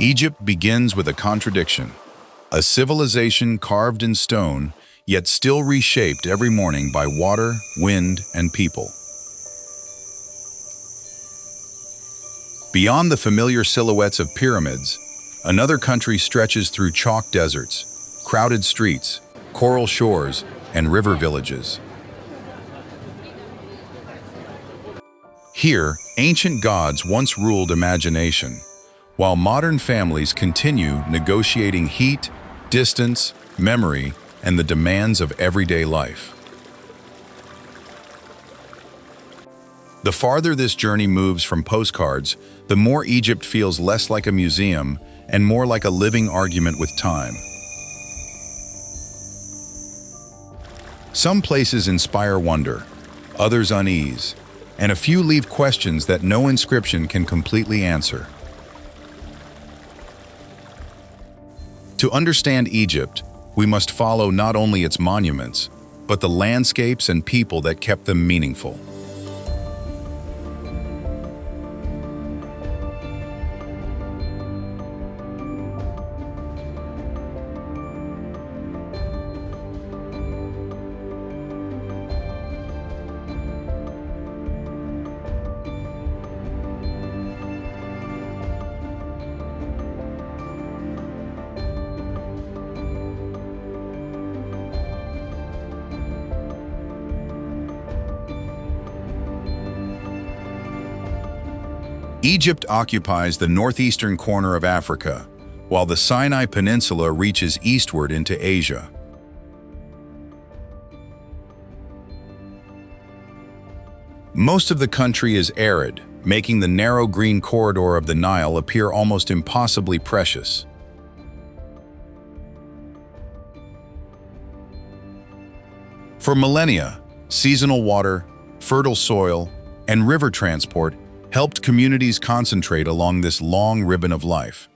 Egypt begins with a contradiction, a civilization carved in stone, yet still reshaped every morning by water, wind, and people. Beyond the familiar silhouettes of pyramids, another country stretches through chalk deserts, crowded streets, coral shores, and river villages. Here, ancient gods once ruled imagination, while modern families continue negotiating heat, distance, memory, and the demands of everyday life. The farther this journey moves from postcards, the more Egypt feels less like a museum and more like a living argument with time. Some places inspire wonder, others unease, and a few leave questions that no inscription can completely answer. To understand Egypt, we must follow not only its monuments, but the landscapes and people that kept them meaningful. Egypt occupies the northeastern corner of Africa, while the Sinai Peninsula reaches eastward into Asia. Most of the country is arid, making the narrow green corridor of the Nile appear almost impossibly precious. For millennia, seasonal water, fertile soil, and river transport helped communities concentrate along this long ribbon of life.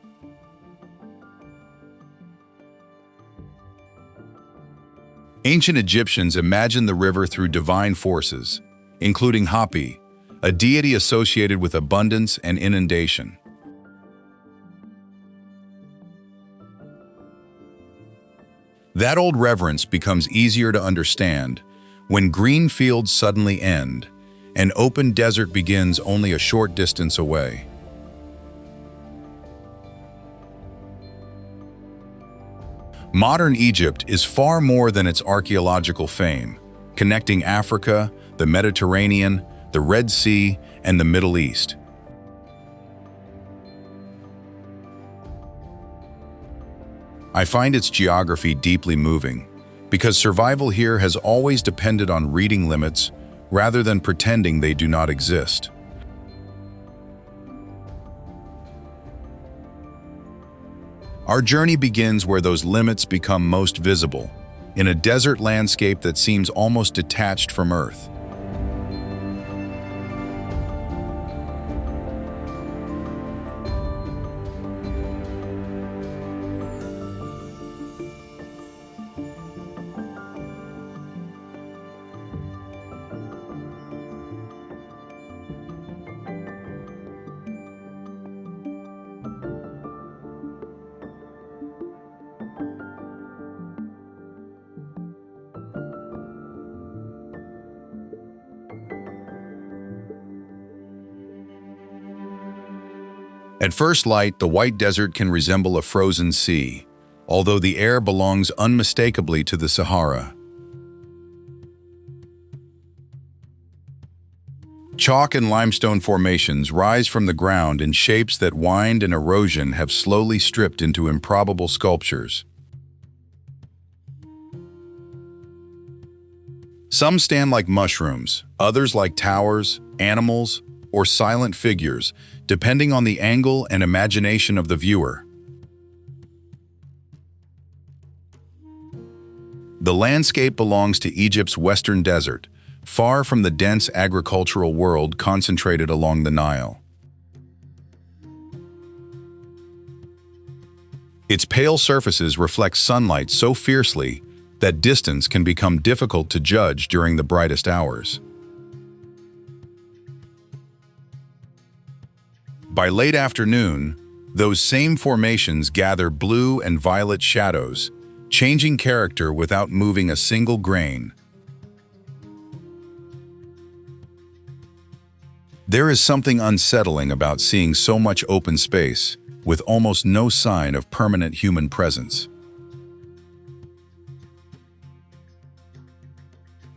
Ancient Egyptians imagined the river through divine forces, including Hapi, a deity associated with abundance and inundation. That old reverence becomes easier to understand when green fields suddenly end and open desert begins only a short distance away. Modern Egypt is far more than its archaeological fame, connecting Africa, the Mediterranean, the Red Sea, and the Middle East. I find its geography deeply moving, because survival here has always depended on reading limits rather than pretending they do not exist. Our journey begins where those limits become most visible, in a desert landscape that seems almost detached from Earth. At first light, the white desert can resemble a frozen sea, although the air belongs unmistakably to the Sahara. Chalk and limestone formations rise from the ground in shapes that wind and erosion have slowly stripped into improbable sculptures. Some stand like mushrooms, others like towers, animals, or silent figures, depending on the angle and imagination of the viewer. The landscape belongs to Egypt's western desert, far from the dense agricultural world concentrated along the Nile. Its pale surfaces reflect sunlight so fiercely that distance can become difficult to judge during the brightest hours. By late afternoon, Those same formations gather blue and violet shadows, changing character without moving a single grain. There is something unsettling about seeing so much open space, with almost no sign of permanent human presence.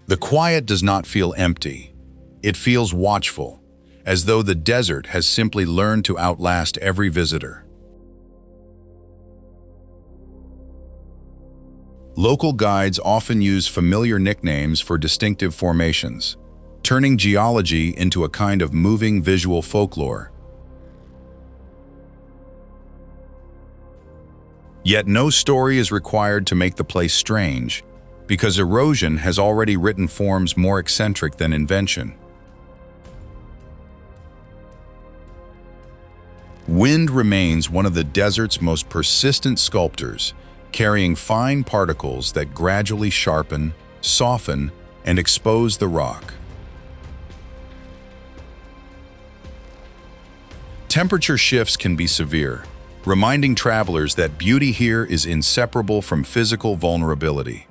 The quiet does not feel empty. It feels watchful, as though the desert has simply learned to outlast every visitor. Local guides often use familiar nicknames for distinctive formations, turning geology into a kind of moving visual folklore. Yet no story is required to make the place strange, because erosion has already written forms more eccentric than invention. Wind remains one of the desert's most persistent sculptors, carrying fine particles that gradually sharpen, soften, and expose the rock. Temperature shifts can be severe, reminding travelers that beauty here is inseparable from physical vulnerability.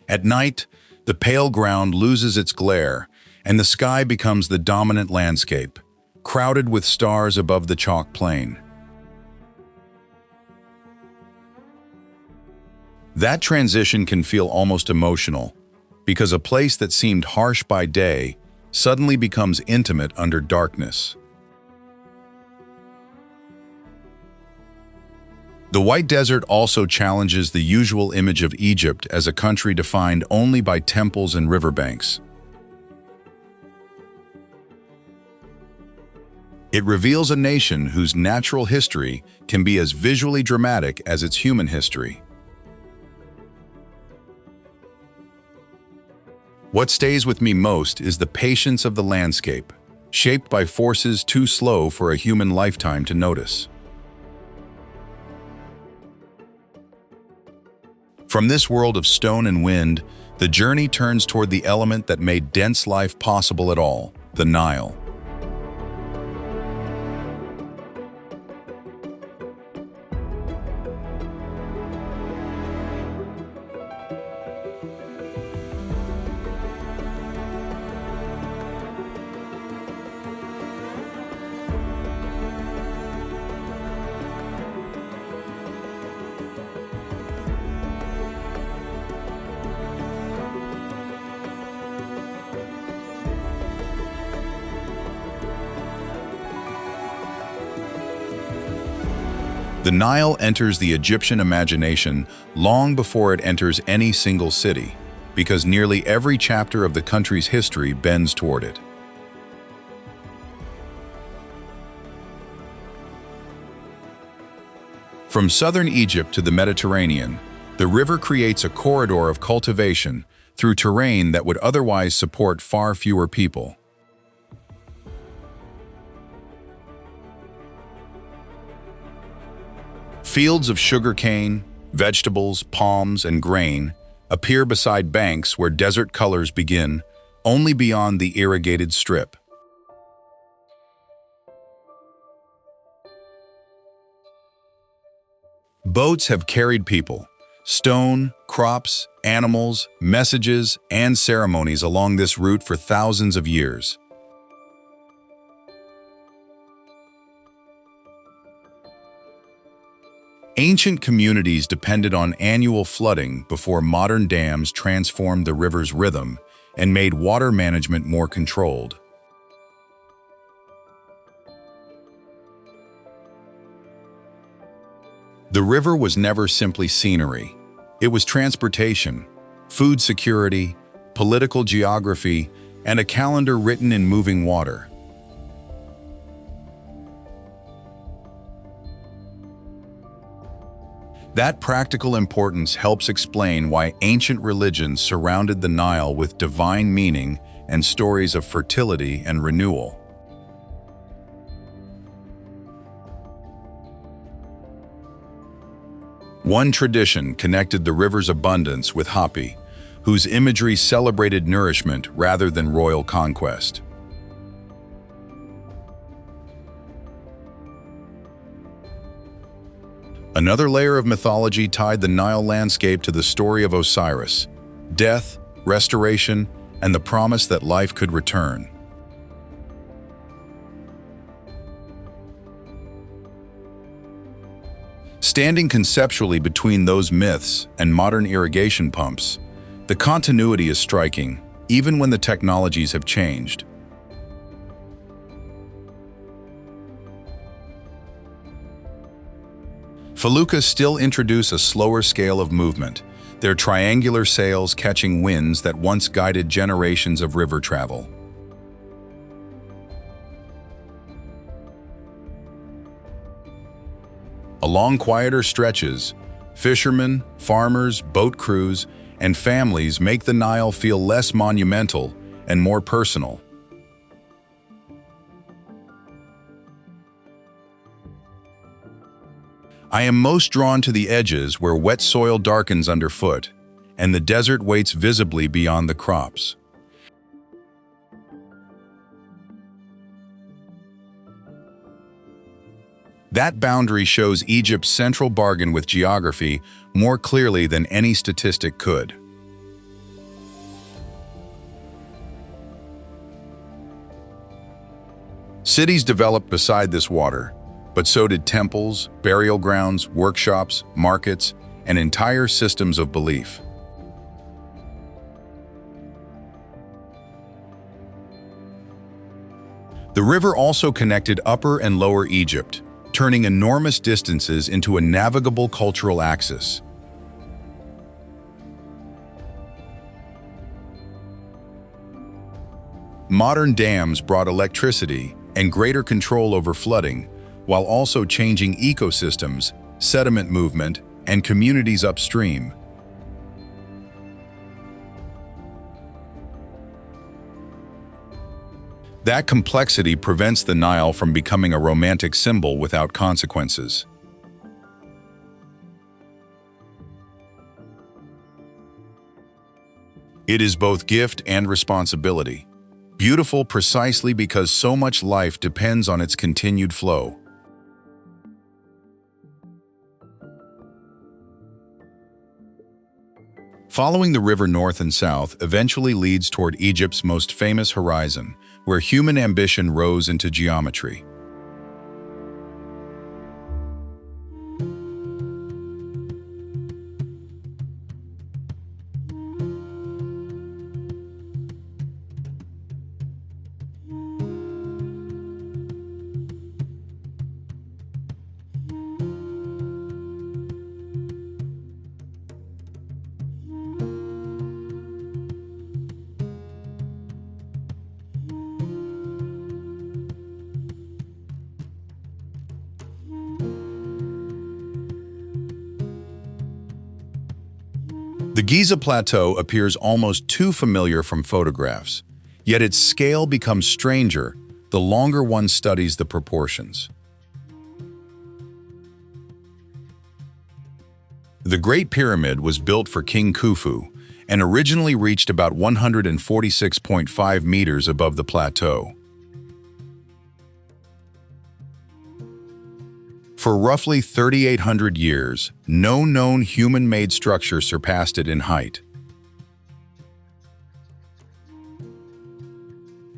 At night, the pale ground loses its glare, and the sky becomes the dominant landscape, crowded with stars above the chalk plain. That transition can feel almost emotional, because a place that seemed harsh by day suddenly becomes intimate under darkness. The White Desert also challenges the usual image of Egypt as a country defined only by temples and riverbanks. It reveals a nation whose natural history can be as visually dramatic as its human history. What stays with me most is the patience of the landscape, shaped by forces too slow for a human lifetime to notice. From this world of stone and wind, the journey turns toward the element that made dense life possible at all, the Nile. The Nile enters the Egyptian imagination long before it enters any single city, because nearly every chapter of the country's history bends toward it. From southern Egypt to the Mediterranean, the river creates a corridor of cultivation through terrain that would otherwise support far fewer people. Fields of sugarcane, vegetables, palms, and grain appear beside banks where desert colors begin, only beyond the irrigated strip. Boats have carried people, stone, crops, animals, messages, and ceremonies along this route for thousands of years. Ancient communities depended on annual flooding before modern dams transformed the river's rhythm and made water management more controlled. The river was never simply scenery. It was transportation, food security, political geography, and a calendar written in moving water. That practical importance helps explain why ancient religions surrounded the Nile with divine meaning and stories of fertility and renewal. One tradition connected the river's abundance with Hapi, whose imagery celebrated nourishment rather than royal conquest. Another layer of mythology tied the Nile landscape to the story of Osiris, death, restoration, and the promise that life could return. Standing conceptually between those myths and modern irrigation pumps, the continuity is striking, even when the technologies have changed. Felucas still introduce a slower scale of movement, their triangular sails catching winds that once guided generations of river travel. Along quieter stretches, fishermen, farmers, boat crews, and families make the Nile feel less monumental and more personal. I am most drawn to the edges where wet soil darkens underfoot, and the desert waits visibly beyond the crops. That boundary shows Egypt's central bargain with geography more clearly than any statistic could. Cities developed beside this water, but so did temples, burial grounds, workshops, markets, and entire systems of belief. The river also connected Upper and Lower Egypt, turning enormous distances into a navigable cultural axis. Modern dams brought electricity and greater control over flooding, while also changing ecosystems, sediment movement, and communities upstream. That complexity prevents the Nile from becoming a romantic symbol without consequences. It is both gift and responsibility, beautiful precisely because so much life depends on its continued flow. Following the river north and south eventually leads toward Egypt's most famous horizon, where human ambition rose into geometry. The Giza Plateau appears almost too familiar from photographs, yet its scale becomes stranger the longer one studies the proportions. The Great Pyramid was built for King Khufu and originally reached about 146.5 meters above the plateau. For roughly 3,800 years, no known human-made structure surpassed it in height.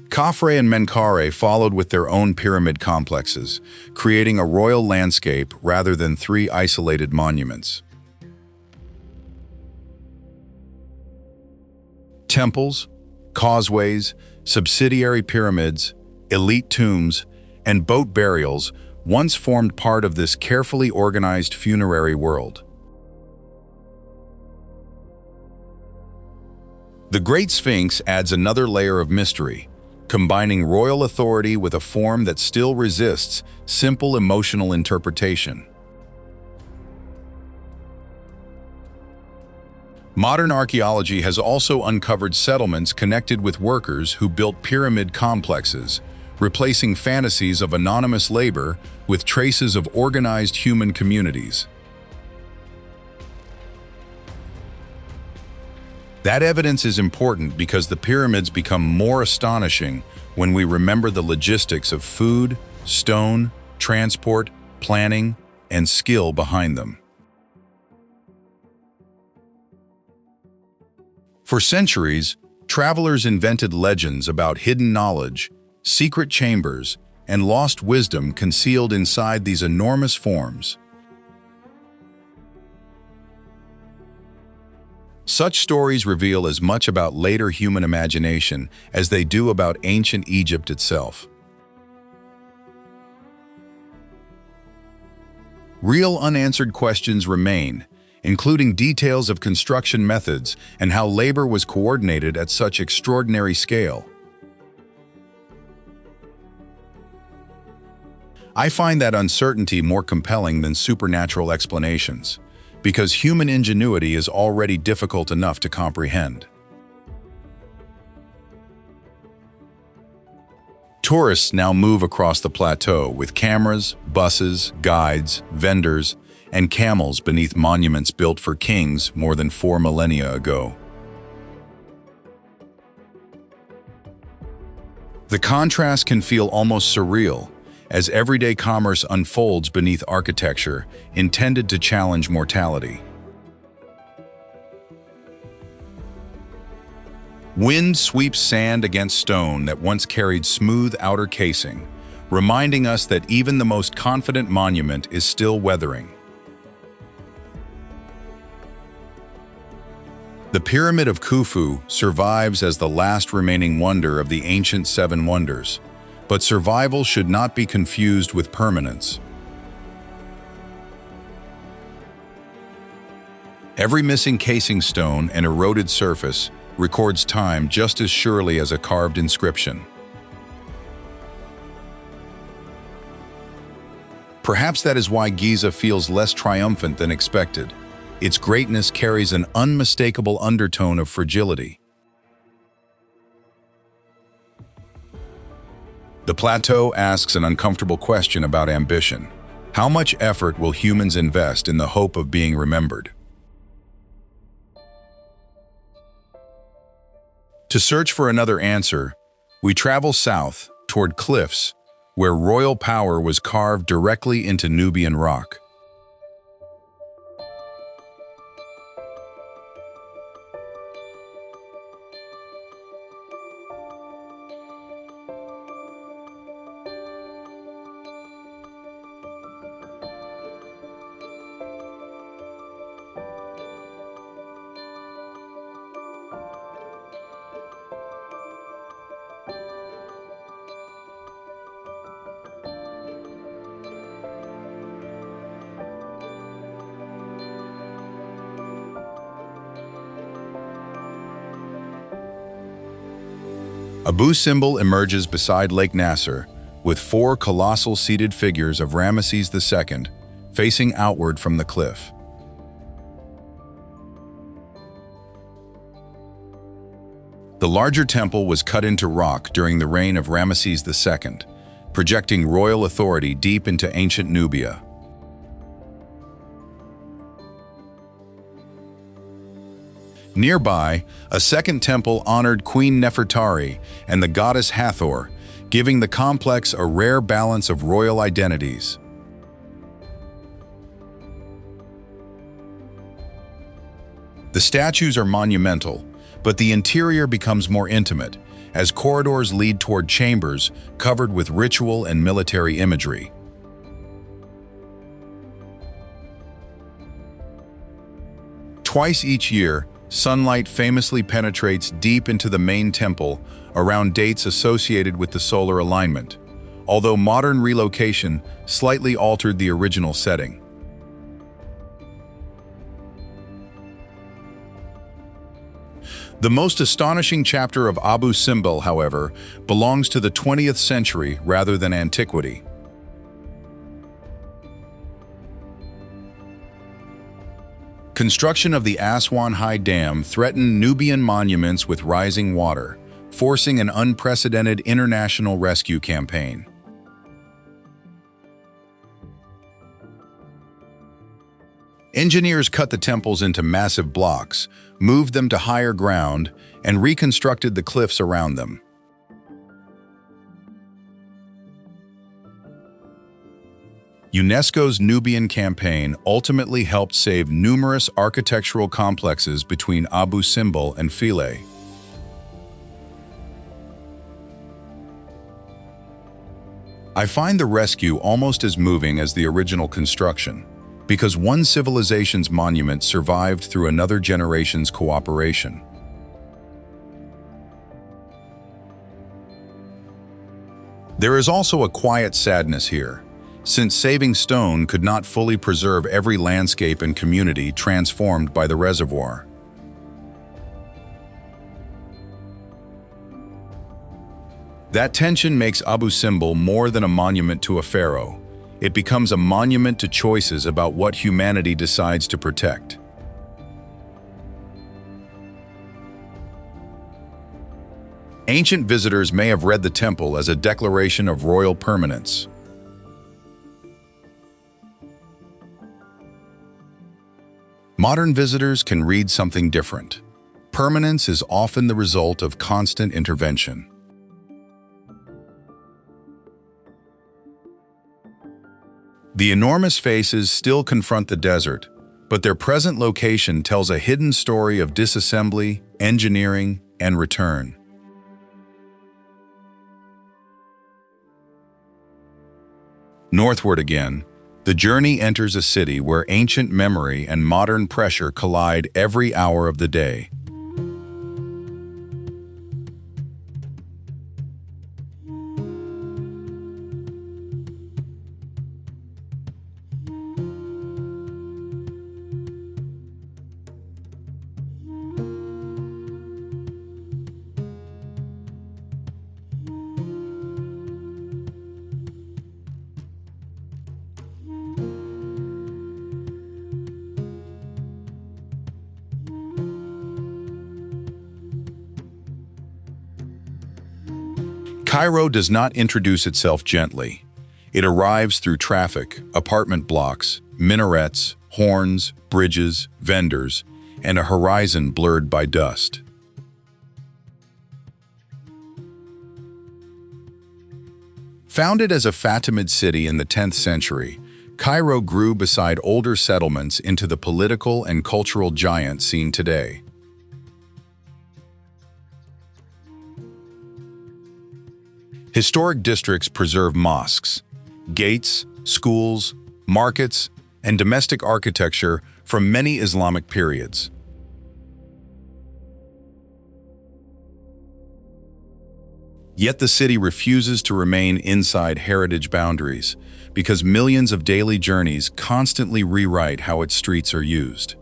Khafre and Menkaure followed with their own pyramid complexes, creating a royal landscape rather than three isolated monuments. Temples, causeways, subsidiary pyramids, elite tombs, and boat burials once formed part of this carefully organized funerary world. The Great Sphinx adds another layer of mystery, combining royal authority with a form that still resists simple emotional interpretation. Modern archaeology has also uncovered settlements connected with workers who built pyramid complexes, replacing fantasies of anonymous labor with traces of organized human communities. That evidence is important because the pyramids become more astonishing when we remember the logistics of food, stone, transport, planning, and skill behind them. For centuries, travelers invented legends about hidden knowledge, secret chambers, and lost wisdom concealed inside these enormous forms. Such stories reveal as much about later human imagination as they do about ancient Egypt itself. Real unanswered questions remain, including details of construction methods and how labor was coordinated at such extraordinary scale. I find that uncertainty more compelling than supernatural explanations, because human ingenuity is already difficult enough to comprehend. Tourists now move across the plateau with cameras, buses, guides, vendors, and camels beneath monuments built for kings more than 4 millennia ago. The contrast can feel almost surreal, as everyday commerce unfolds beneath architecture intended to challenge mortality. Wind sweeps sand against stone that once carried smooth outer casing, reminding us that even the most confident monument is still weathering. The Pyramid of Khufu survives as the last remaining wonder of the ancient Seven Wonders, but survival should not be confused with permanence. Every missing casing stone and eroded surface records time just as surely as a carved inscription. Perhaps that is why Giza feels less triumphant than expected. Its greatness carries an unmistakable undertone of fragility. The plateau asks an uncomfortable question about ambition. How much effort will humans invest in the hope of being remembered? To search for another answer, we travel south toward cliffs where royal power was carved directly into Nubian rock. Abu Simbel emerges beside Lake Nasser with 4 colossal seated figures of Ramesses II facing outward from the cliff. The larger temple was cut into rock during the reign of Ramesses II, projecting royal authority deep into ancient Nubia. Nearby, a second temple honored Queen Nefertari and the goddess Hathor, giving the complex a rare balance of royal identities. The statues are monumental, but the interior becomes more intimate, as corridors lead toward chambers covered with ritual and military imagery. Twice each year, sunlight famously penetrates deep into the main temple around dates associated with the solar alignment, although modern relocation slightly altered the original setting. The most astonishing chapter of Abu Simbel, however, belongs to the 20th century rather than antiquity. Construction of the Aswan High Dam threatened Nubian monuments with rising water, forcing an unprecedented international rescue campaign. Engineers cut the temples into massive blocks, moved them to higher ground, and reconstructed the cliffs around them. UNESCO's Nubian campaign ultimately helped save numerous architectural complexes between Abu Simbel and Philae. I find the rescue almost as moving as the original construction, because one civilization's monument survived through another generation's cooperation. There is also a quiet sadness here, since saving stone could not fully preserve every landscape and community transformed by the reservoir. That tension makes Abu Simbel more than a monument to a pharaoh. It becomes a monument to choices about what humanity decides to protect. Ancient visitors may have read the temple as a declaration of royal permanence. Modern visitors can read something different. Permanence is often the result of constant intervention. The enormous faces still confront the desert, but their present location tells a hidden story of disassembly, engineering, and return. Northward again, the journey enters a city where ancient memory and modern pressure collide every hour of the day. Cairo does not introduce itself gently. It arrives through traffic, apartment blocks, minarets, horns, bridges, vendors, and a horizon blurred by dust. Founded as a Fatimid city in the 10th century, Cairo grew beside older settlements into the political and cultural giant seen today. Historic districts preserve mosques, gates, schools, markets, and domestic architecture from many Islamic periods. Yet the city refuses to remain inside heritage boundaries because millions of daily journeys constantly rewrite how its streets are used.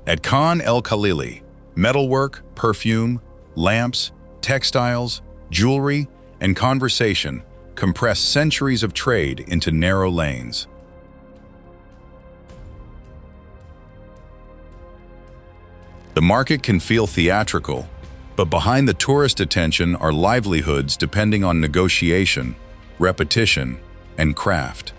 At Khan el-Khalili, metalwork, perfume, lamps, textiles, jewelry, and conversation compress centuries of trade into narrow lanes. The market can feel theatrical, but behind the tourist attention are livelihoods depending on negotiation, repetition, and craft.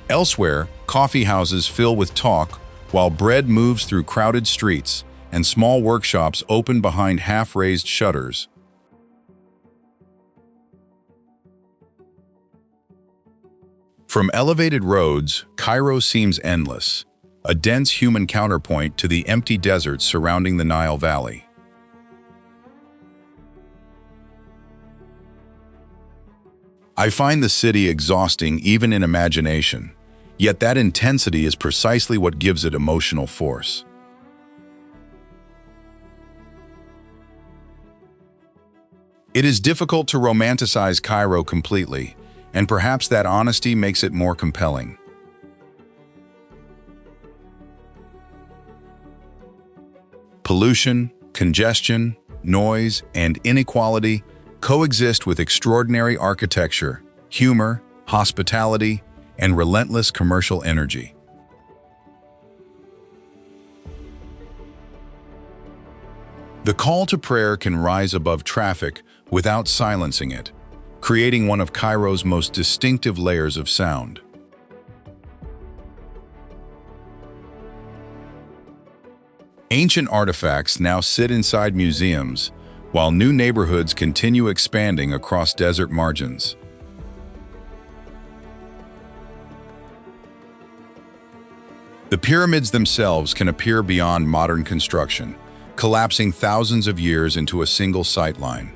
Elsewhere, coffee houses fill with talk while bread moves through crowded streets and small workshops open behind half-raised shutters. From elevated roads, Cairo seems endless, a dense human counterpoint to the empty deserts surrounding the Nile Valley. I find the city exhausting even in imagination, yet that intensity is precisely what gives it emotional force. It is difficult to romanticize Cairo completely, and perhaps that honesty makes it more compelling. Pollution, congestion, noise, and inequality coexist with extraordinary architecture, humor, hospitality, and relentless commercial energy. The call to prayer can rise above traffic without silencing it, creating one of Cairo's most distinctive layers of sound. Ancient artifacts now sit inside museums, while new neighborhoods continue expanding across desert margins. The pyramids themselves can appear beyond modern construction, collapsing thousands of years into a single sightline.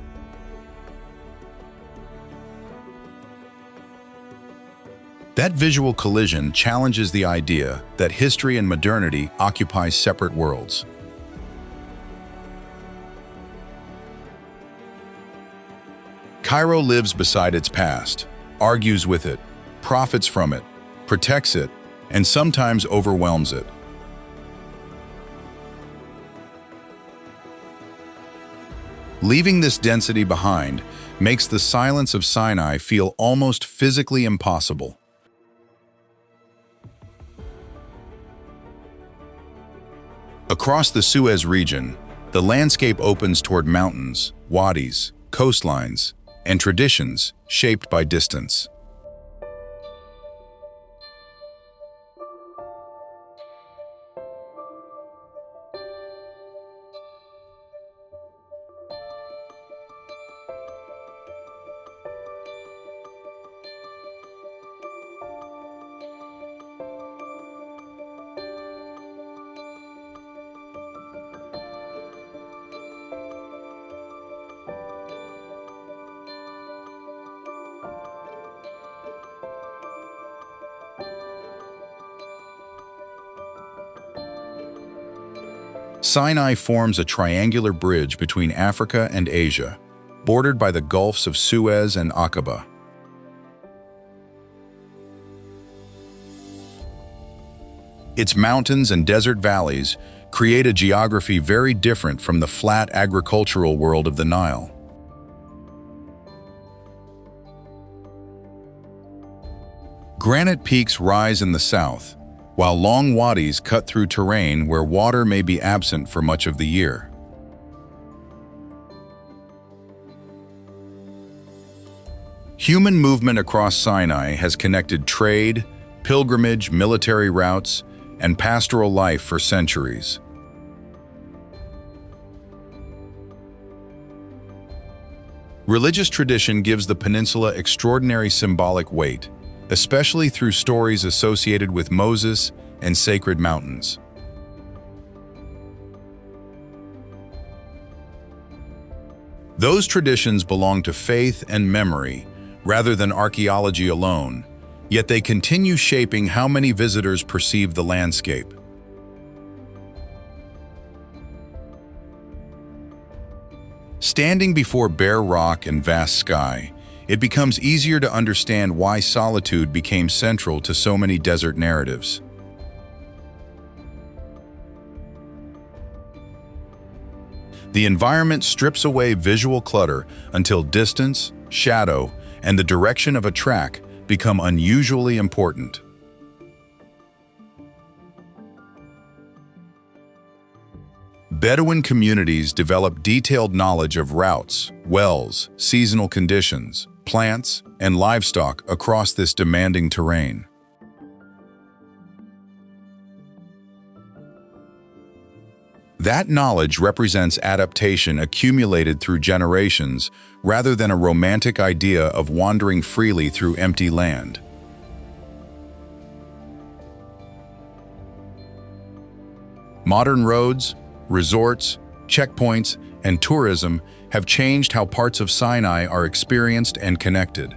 That visual collision challenges the idea that history and modernity occupy separate worlds. Cairo lives beside its past, argues with it, profits from it, protects it, and sometimes overwhelms it. Leaving this density behind makes the silence of Sinai feel almost physically impossible. Across the Suez region, the landscape opens toward mountains, wadis, coastlines, and traditions shaped by distance. Sinai forms a triangular bridge between Africa and Asia, bordered by the Gulfs of Suez and Aqaba. Its mountains and desert valleys create a geography very different from the flat agricultural world of the Nile. Granite peaks rise in the south, while long wadis cut through terrain where water may be absent for much of the year. Human movement across Sinai has connected trade, pilgrimage, military routes, and pastoral life for centuries. Religious tradition gives the peninsula extraordinary symbolic weight, especially through stories associated with Moses and sacred mountains. Those traditions belong to faith and memory rather than archaeology alone, yet they continue shaping how many visitors perceive the landscape. Standing before bare rock and vast sky, it becomes easier to understand why solitude became central to so many desert narratives. The environment strips away visual clutter until distance, shadow, and the direction of a track become unusually important. Bedouin communities develop detailed knowledge of routes, wells, seasonal conditions, plants, and livestock across this demanding terrain. That knowledge represents adaptation accumulated through generations rather than a romantic idea of wandering freely through empty land. Modern roads, resorts, checkpoints, and tourism have changed how parts of Sinai are experienced and connected.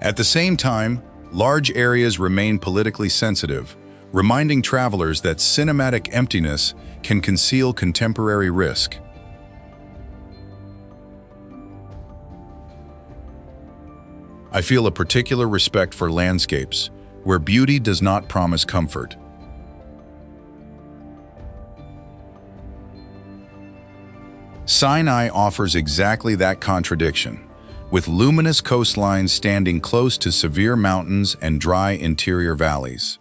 At the same time, large areas remain politically sensitive, reminding travelers that cinematic emptiness can conceal contemporary risk. I feel a particular respect for landscapes, where beauty does not promise comfort. Sinai offers exactly that contradiction, with luminous coastlines standing close to severe mountains and dry interior valleys.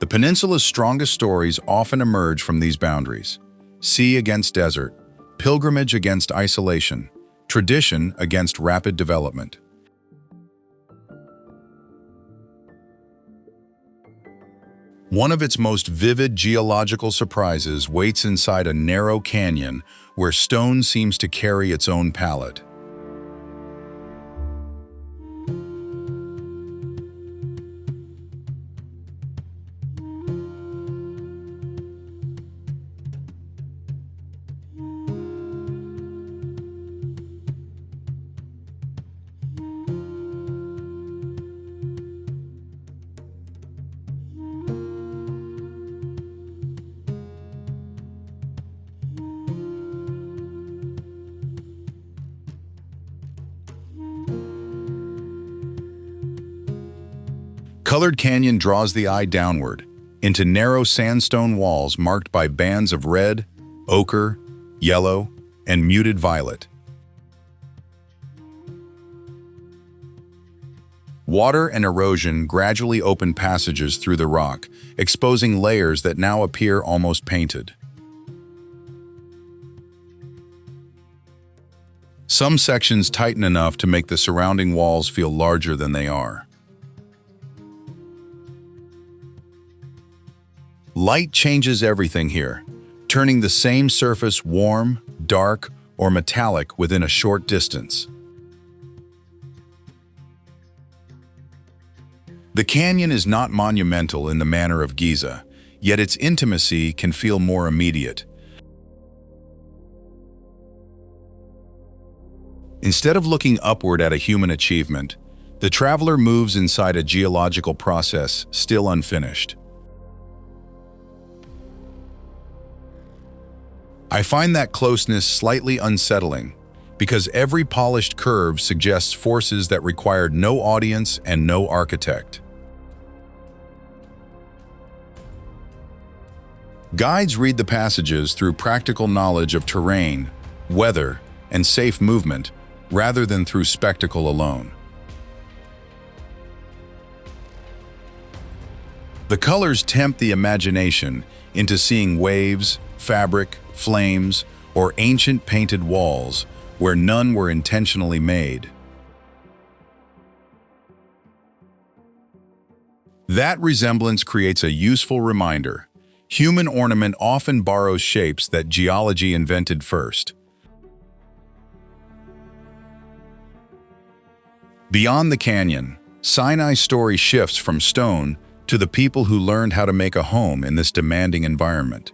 The peninsula's strongest stories often emerge from these boundaries: sea against desert, pilgrimage against isolation, tradition against rapid development. One of its most vivid geological surprises waits inside a narrow canyon where stone seems to carry its own palette. Colored canyon draws the eye downward into narrow sandstone walls marked by bands of red, ochre, yellow, and muted violet. Water and erosion gradually open passages through the rock, exposing layers that now appear almost painted. Some sections tighten enough to make the surrounding walls feel larger than they are. Light changes everything here, turning the same surface warm, dark, or metallic within a short distance. The canyon is not monumental in the manner of Giza, yet its intimacy can feel more immediate. Instead of looking upward at a human achievement, the traveler moves inside a geological process still unfinished. I find that closeness slightly unsettling, because every polished curve suggests forces that required no audience and no architect. Guides read the passages through practical knowledge of terrain, weather, and safe movement, rather than through spectacle alone. The colors tempt the imagination into seeing waves, fabric, flames, or ancient painted walls where none were intentionally made. That resemblance creates a useful reminder. Human ornament often borrows shapes that geology invented first. Beyond the canyon, Sinai's story shifts from stone to the people who learned how to make a home in this demanding environment.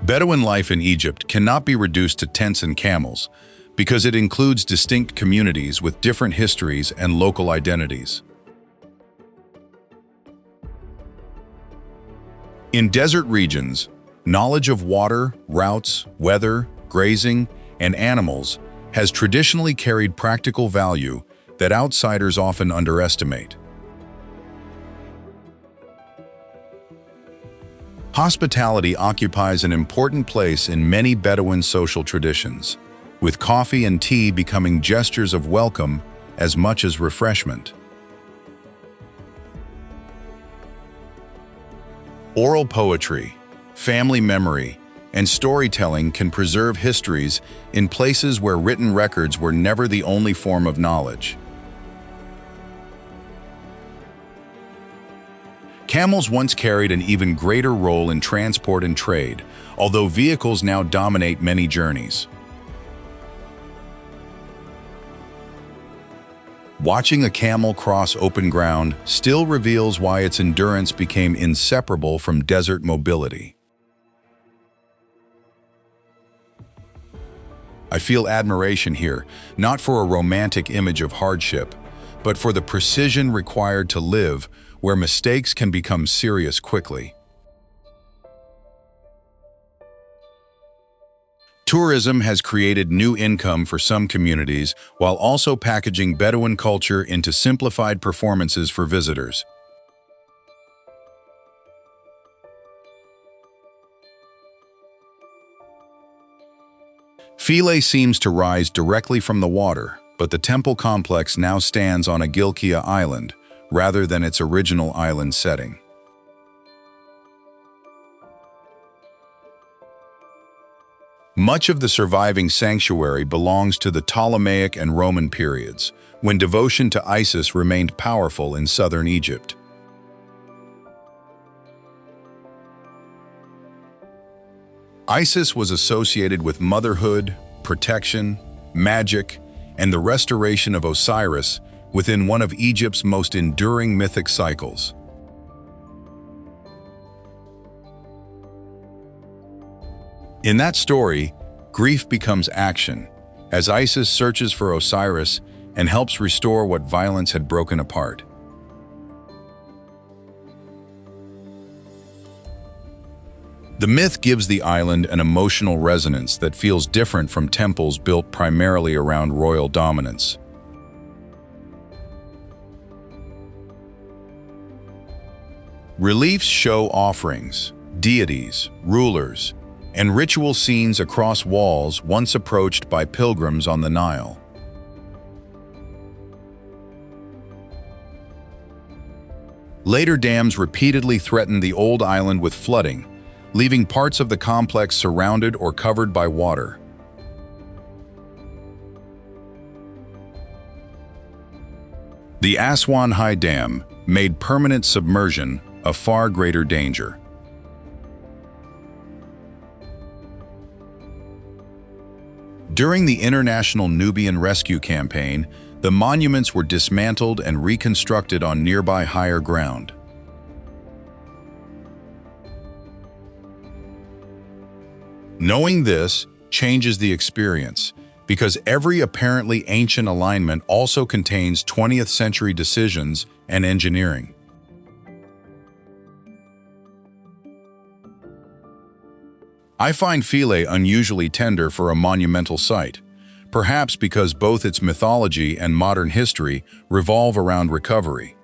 Bedouin life in Egypt cannot be reduced to tents and camels because it includes distinct communities with different histories and local identities. In desert regions, knowledge of water, routes, weather, grazing, and animals has traditionally carried practical value that outsiders often underestimate. Hospitality occupies an important place in many Bedouin social traditions, with coffee and tea becoming gestures of welcome as much as refreshment. Oral poetry, family memory, and storytelling can preserve histories in places where written records were never the only form of knowledge. Camels once carried an even greater role in transport and trade, although vehicles now dominate many journeys. Watching a camel cross open ground still reveals why its endurance became inseparable from desert mobility. I feel admiration here, not for a romantic image of hardship, but for the precision required to live where mistakes can become serious quickly. Tourism has created new income for some communities while also packaging Bedouin culture into simplified performances for visitors. Philae seems to rise directly from the water, but the temple complex now stands on a Gilkia island, rather than its original island setting. Much of the surviving sanctuary belongs to the Ptolemaic and Roman periods, when devotion to Isis remained powerful in southern Egypt. Isis was associated with motherhood, protection, magic, and the restoration of Osiris within one of Egypt's most enduring mythic cycles. In that story, grief becomes action, as Isis searches for Osiris and helps restore what violence had broken apart. The myth gives the island an emotional resonance that feels different from temples built primarily around royal dominance. Reliefs show offerings, deities, rulers, and ritual scenes across walls once approached by pilgrims on the Nile. Later dams repeatedly threatened the old island with flooding, leaving parts of the complex surrounded or covered by water. The Aswan High Dam made permanent submersion a far greater danger. During the International Nubian Rescue Campaign, the monuments were dismantled and reconstructed on nearby higher ground. Knowing this changes the experience, because every apparently ancient alignment also contains 20th century decisions and engineering. I find Philae unusually tender for a monumental site, perhaps because both its mythology and modern history revolve around recovery.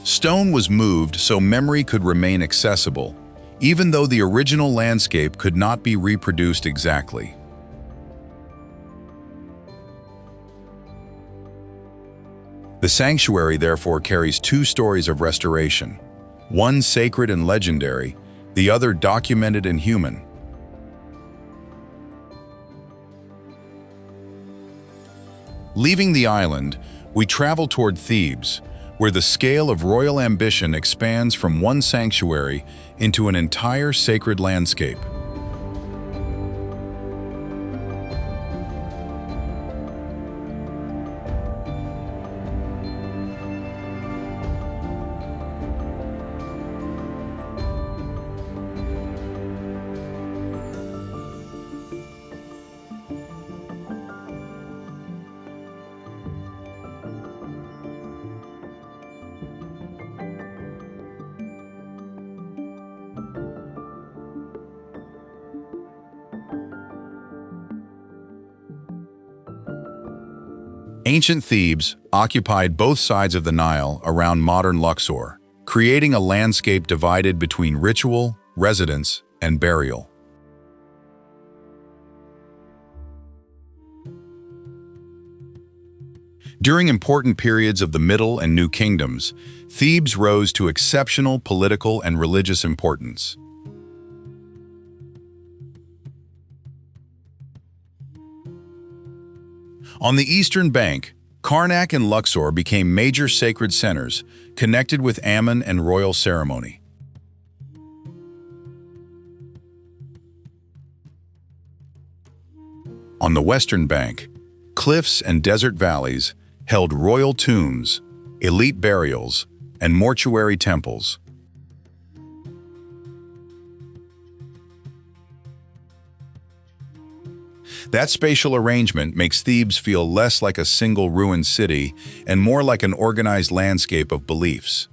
Stone was moved so memory could remain accessible, even though the original landscape could not be reproduced exactly. The sanctuary therefore carries two stories of restoration, one sacred and legendary, the other documented and human. Leaving the island, we travel toward Thebes, where the scale of royal ambition expands from one sanctuary into an entire sacred landscape. Ancient Thebes occupied both sides of the Nile around modern Luxor, creating a landscape divided between ritual, residence, and burial. During important periods of the Middle and New Kingdoms, Thebes rose to exceptional political and religious importance. On the eastern bank, Karnak and Luxor became major sacred centers, connected with Ammon and royal ceremony. On the western bank, cliffs and desert valleys held royal tombs, elite burials, and mortuary temples. That spatial arrangement makes Thebes feel less like a single ruined city and more like an organized landscape of beliefs.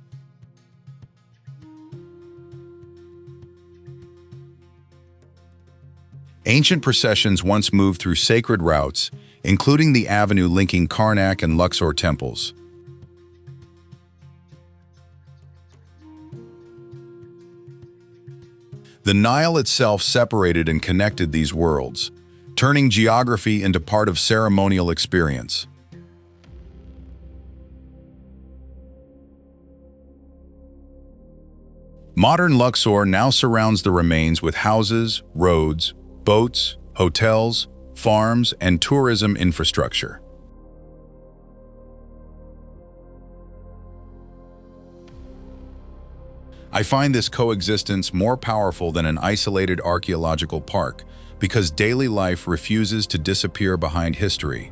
Ancient processions once moved through sacred routes, including the avenue linking Karnak and Luxor temples. The Nile itself separated and connected these worlds, turning geography into part of ceremonial experience. Modern Luxor now surrounds the remains with houses, roads, boats, hotels, farms, and tourism infrastructure. I find this coexistence more powerful than an isolated archaeological park because daily life refuses to disappear behind history.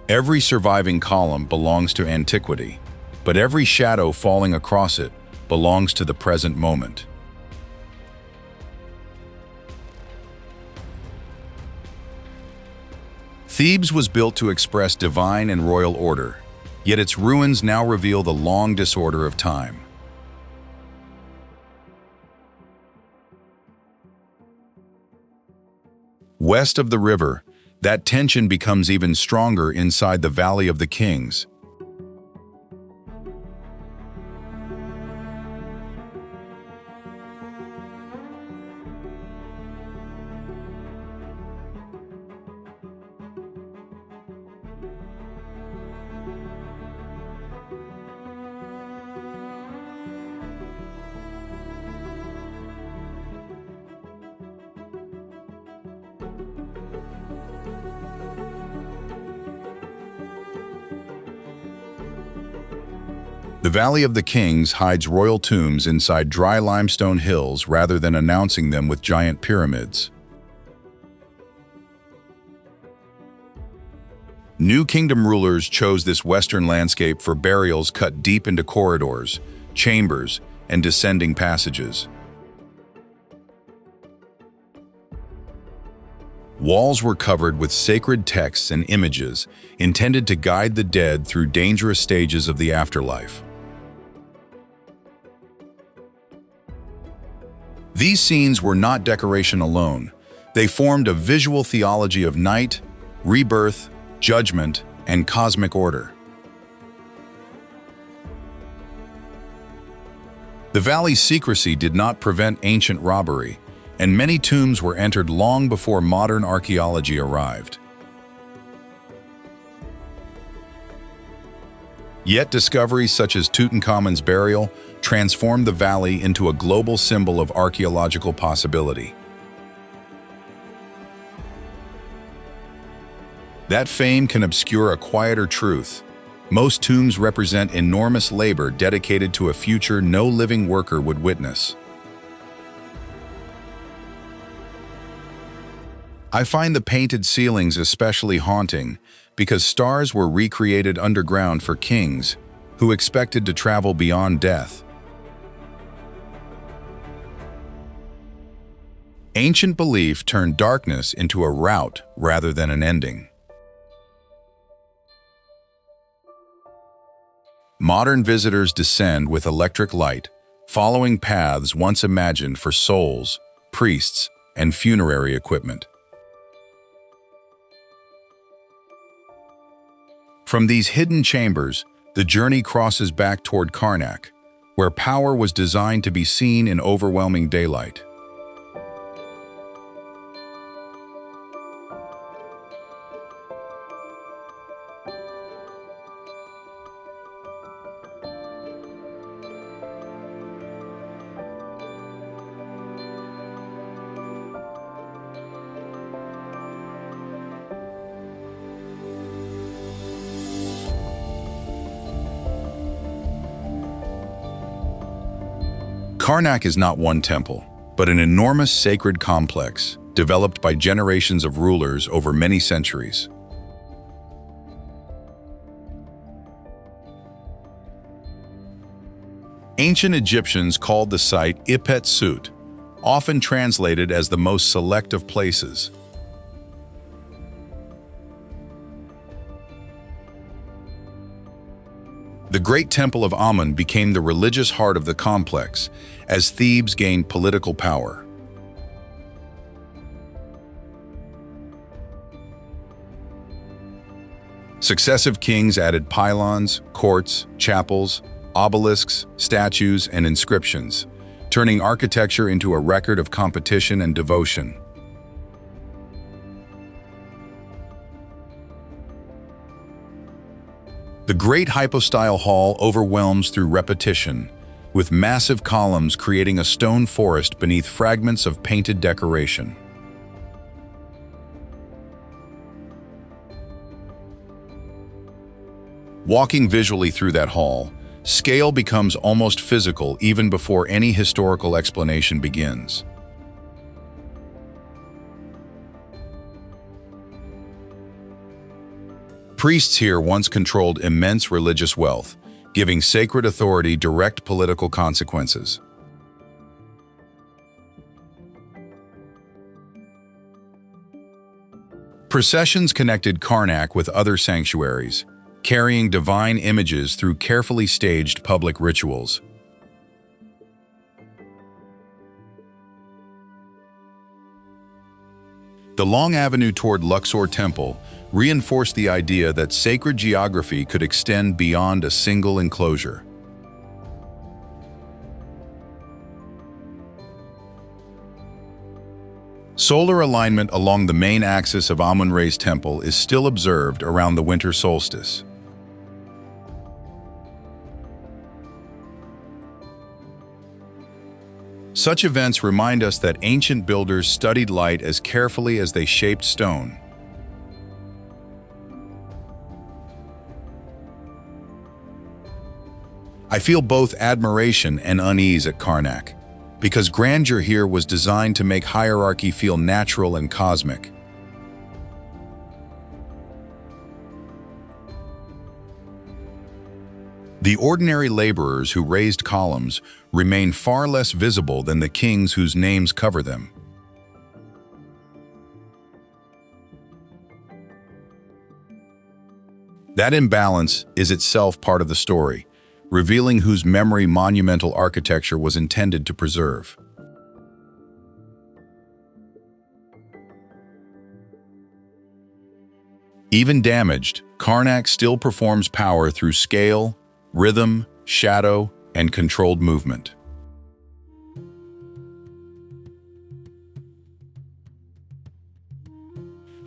Every surviving column belongs to antiquity, but every shadow falling across it belongs to the present moment. Thebes was built to express divine and royal order, yet its ruins now reveal the long disorder of time. West of the river, that tension becomes even stronger inside the Valley of the Kings. The Valley of the Kings hides royal tombs inside dry limestone hills rather than announcing them with giant pyramids. New kingdom rulers chose this western landscape for burials cut deep into corridors, chambers, and descending passages. Walls were covered with sacred texts and images intended to guide the dead through dangerous stages of the afterlife. These scenes were not decoration alone. They formed a visual theology of night, rebirth, judgment, and cosmic order. The valley's secrecy did not prevent ancient robbery, and many tombs were entered long before modern archaeology arrived. Yet discoveries such as Tutankhamun's burial transformed the valley into a global symbol of archaeological possibility. That fame can obscure a quieter truth. Most tombs represent enormous labor dedicated to a future no living worker would witness. I find the painted ceilings especially haunting because stars were recreated underground for kings who expected to travel beyond death. Ancient belief turned darkness into a route rather than an ending. Modern visitors descend with electric light, following paths once imagined for souls, priests, and funerary equipment. From these hidden chambers, the journey crosses back toward Karnak, where power was designed to be seen in overwhelming daylight. Karnak is not one temple, but an enormous sacred complex developed by generations of rulers over many centuries. Ancient Egyptians called the site Ipet Sut, often translated as the most select of places. The Great Temple of Amun became the religious heart of the complex as Thebes gained political power. Successive kings added pylons, courts, chapels, obelisks, statues, and inscriptions, turning architecture into a record of competition and devotion. The Great Hypostyle Hall overwhelms through repetition, with massive columns creating a stone forest beneath fragments of painted decoration. Walking visually through that hall, scale becomes almost physical even before any historical explanation begins. Priests here once controlled immense religious wealth, giving sacred authority direct political consequences. Processions connected Karnak with other sanctuaries, carrying divine images through carefully staged public rituals. The long avenue toward Luxor Temple reinforced the idea that sacred geography could extend beyond a single enclosure. Solar alignment along the main axis of Amun-Re's temple is still observed around the winter solstice. Such events remind us that ancient builders studied light as carefully as they shaped stone. I feel both admiration and unease at Karnak, because grandeur here was designed to make hierarchy feel natural and cosmic. The ordinary laborers who raised columns remain far less visible than the kings whose names cover them. That imbalance is itself part of the story, revealing whose memory monumental architecture was intended to preserve. Even damaged, Karnak still performs power through scale, rhythm, shadow, and controlled movement.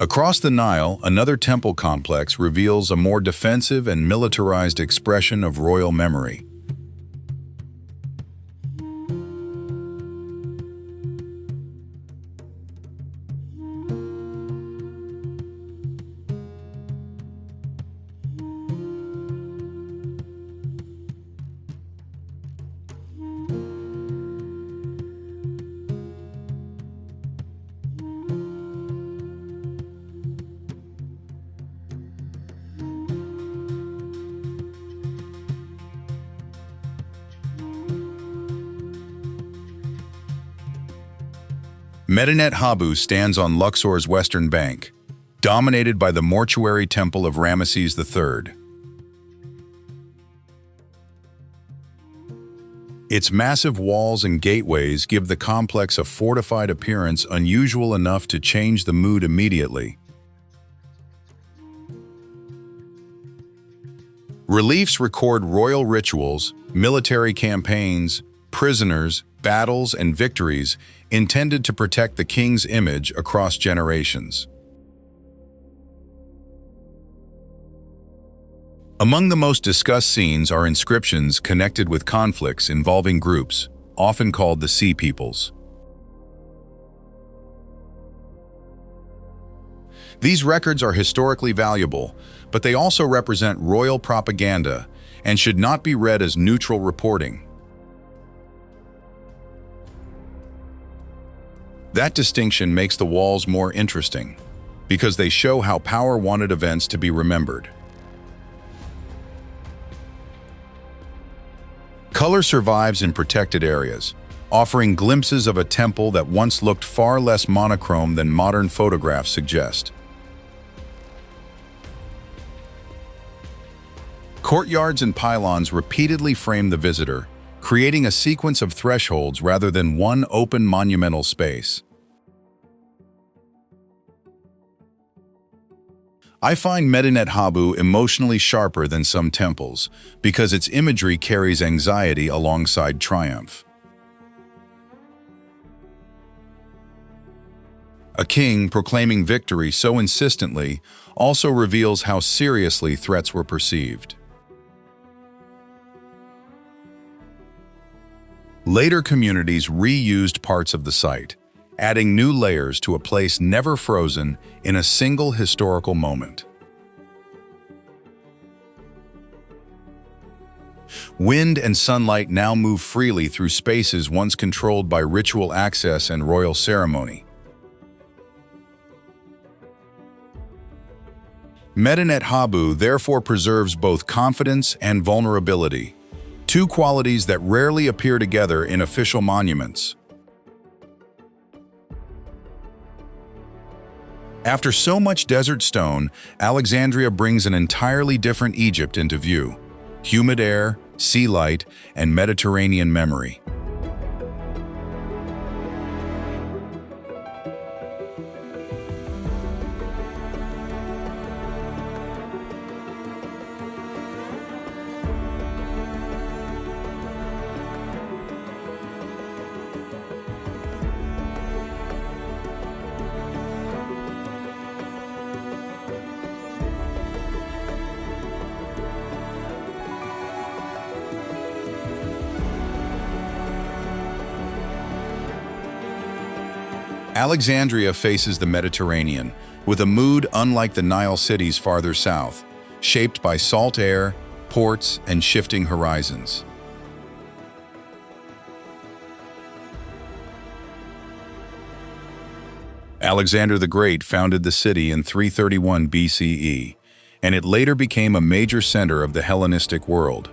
Across the Nile, another temple complex reveals a more defensive and militarized expression of royal memory. Medinet Habu stands on Luxor's western bank, dominated by the mortuary temple of Ramesses III. Its massive walls and gateways give the complex a fortified appearance unusual enough to change the mood immediately. Reliefs record royal rituals, military campaigns, prisoners, battles, and victories intended to protect the king's image across generations. Among the most discussed scenes are inscriptions connected with conflicts involving groups, often called the Sea Peoples. These records are historically valuable, but they also represent royal propaganda and should not be read as neutral reporting. That distinction makes the walls more interesting, because they show how power wanted events to be remembered. Color survives in protected areas, offering glimpses of a temple that once looked far less monochrome than modern photographs suggest. Courtyards and pylons repeatedly frame the visitor, creating a sequence of thresholds rather than one open monumental space. I find Medinet Habu emotionally sharper than some temples because its imagery carries anxiety alongside triumph. A king proclaiming victory so insistently also reveals how seriously threats were perceived. Later communities reused parts of the site, adding new layers to a place never frozen in a single historical moment. Wind and sunlight now move freely through spaces once controlled by ritual access and royal ceremony. Medinet Habu therefore preserves both confidence and vulnerability, two qualities that rarely appear together in official monuments. After so much desert stone, Alexandria brings an entirely different Egypt into view: humid air, sea light, and Mediterranean memory. Alexandria faces the Mediterranean, with a mood unlike the Nile cities farther south, shaped by salt air, ports, and shifting horizons. Alexander the Great founded the city in 331 BCE, and it later became a major center of the Hellenistic world.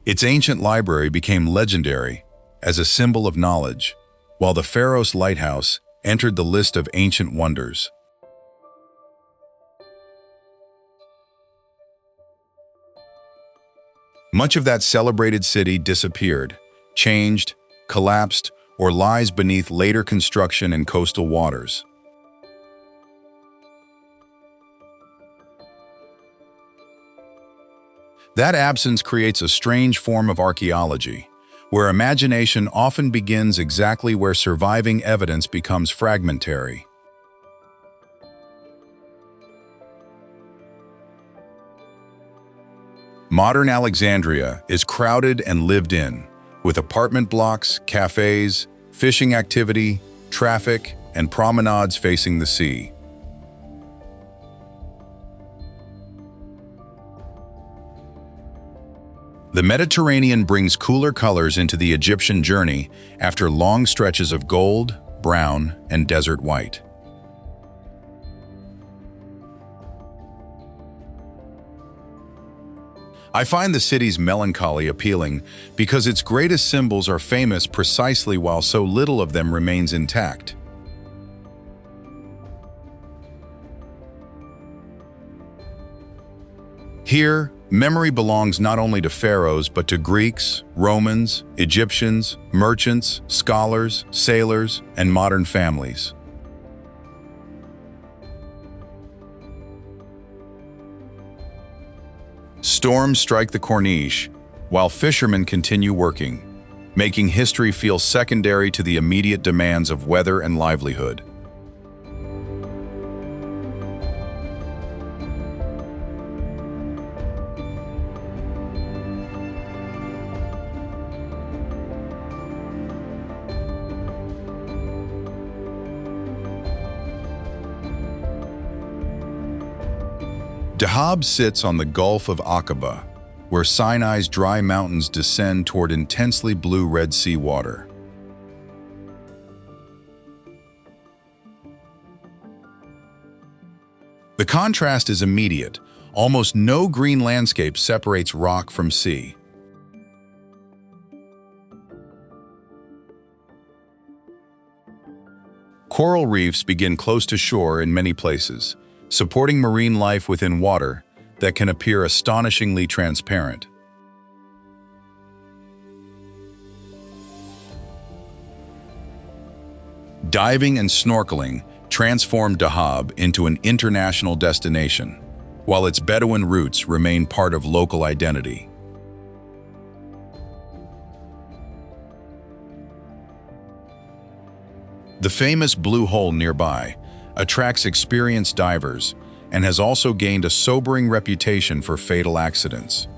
Its ancient library became legendary as a symbol of knowledge, while the pharaohs' lighthouse entered the list of ancient wonders. Much of that celebrated city disappeared, changed, collapsed, or lies beneath later construction in coastal waters. That absence creates a strange form of archaeology, where imagination often begins exactly where surviving evidence becomes fragmentary. Modern Alexandria is crowded and lived in, with apartment blocks, cafes, fishing activity, traffic, and promenades facing the sea. The Mediterranean brings cooler colors into the Egyptian journey after long stretches of gold, brown, and desert white. I find the city's melancholy appealing because its greatest symbols are famous precisely while so little of them remains intact. Here, memory belongs not only to pharaohs but to Greeks, Romans, Egyptians, merchants, scholars, sailors, and modern families. Storms strike the Corniche, while fishermen continue working, making history feel secondary to the immediate demands of weather and livelihood. Dahab sits on the Gulf of Aqaba, where Sinai's dry mountains descend toward intensely blue Red Sea water. The contrast is immediate. Almost no green landscape separates rock from sea. Coral reefs begin close to shore in many places, supporting marine life within water that can appear astonishingly transparent. Diving and snorkeling transformed Dahab into an international destination, while its Bedouin roots remain part of local identity. The famous Blue Hole nearby attracts experienced divers and has also gained a sobering reputation for fatal accidents.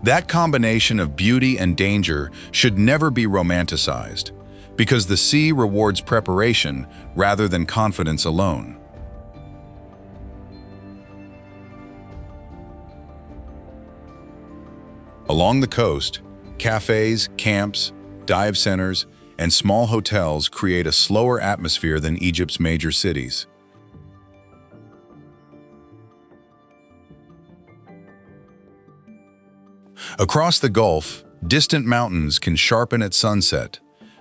That combination of beauty and danger should never be romanticized, because the sea rewards preparation rather than confidence alone. Along the coast, cafes, camps, dive centers, and small hotels create a slower atmosphere than Egypt's major cities. Across the Gulf, distant mountains can sharpen at sunset,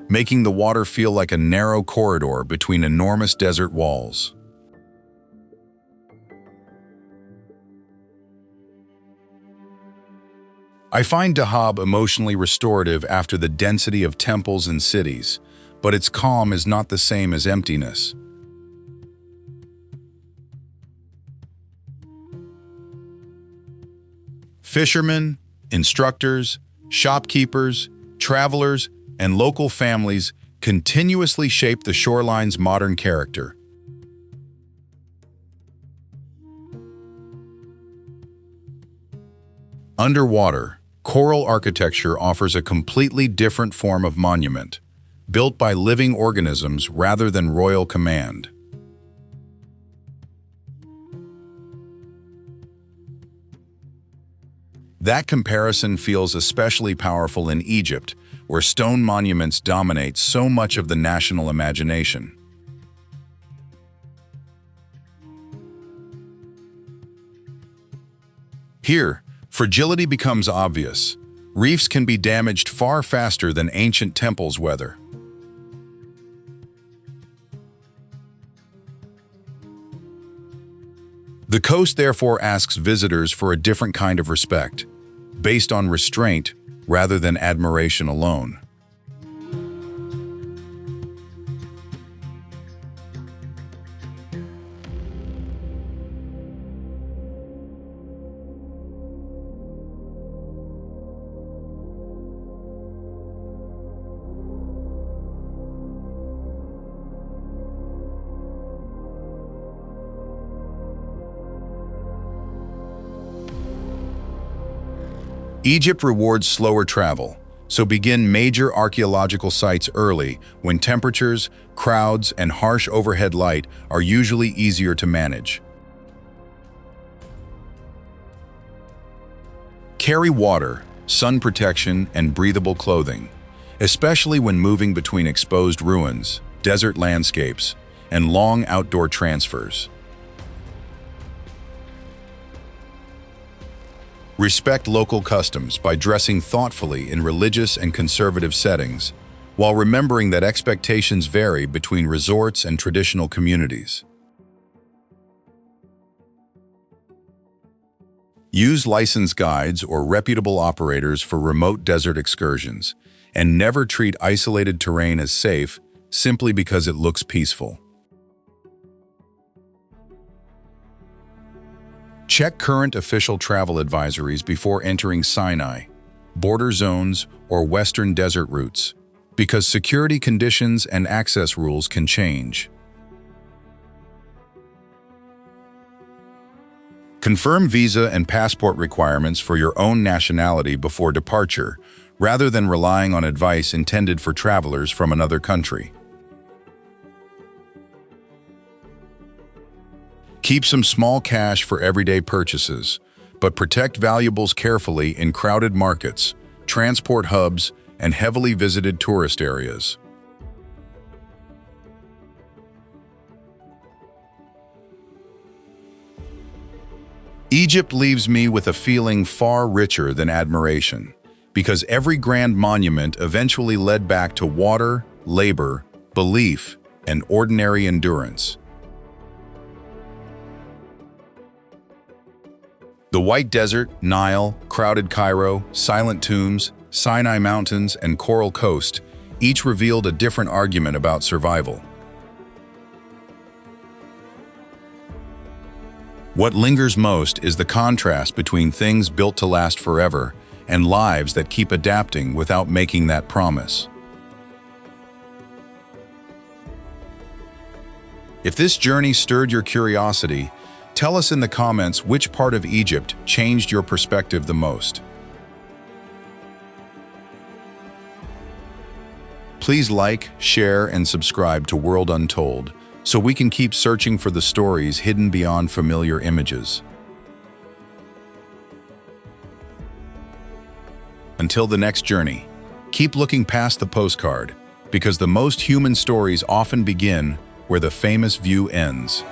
making the water feel like a narrow corridor between enormous desert walls. I find Dahab emotionally restorative after the density of temples and cities, but its calm is not the same as emptiness. Fishermen, instructors, shopkeepers, travelers, and local families continuously shape the shoreline's modern character. Underwater, coral architecture offers a completely different form of monument, built by living organisms rather than royal command. That comparison feels especially powerful in Egypt, where stone monuments dominate so much of the national imagination. Here, fragility becomes obvious. Reefs can be damaged far faster than ancient temples' weather. The coast therefore asks visitors for a different kind of respect, based on restraint rather than admiration alone. Egypt rewards slower travel, so begin major archaeological sites early when temperatures, crowds, and harsh overhead light are usually easier to manage. Carry water, sun protection, and breathable clothing, especially when moving between exposed ruins, desert landscapes, and long outdoor transfers. Respect local customs by dressing thoughtfully in religious and conservative settings, while remembering that expectations vary between resorts and traditional communities. Use licensed guides or reputable operators for remote desert excursions, and never treat isolated terrain as safe simply because it looks peaceful. Check current official travel advisories before entering Sinai, border zones, or western desert routes, because security conditions and access rules can change. Confirm visa and passport requirements for your own nationality before departure, rather than relying on advice intended for travelers from another country. Keep some small cash for everyday purchases, but protect valuables carefully in crowded markets, transport hubs, and heavily visited tourist areas. Egypt leaves me with a feeling far richer than admiration, because every grand monument eventually led back to water, labor, belief, and ordinary endurance. The White Desert, Nile, crowded Cairo, silent tombs, Sinai Mountains, and Coral Coast each revealed a different argument about survival. What lingers most is the contrast between things built to last forever and lives that keep adapting without making that promise. If this journey stirred your curiosity, tell us in the comments which part of Egypt changed your perspective the most. Please like, share, and subscribe to World Untold so we can keep searching for the stories hidden beyond familiar images. Until the next journey, keep looking past the postcard, because the most human stories often begin where the famous view ends.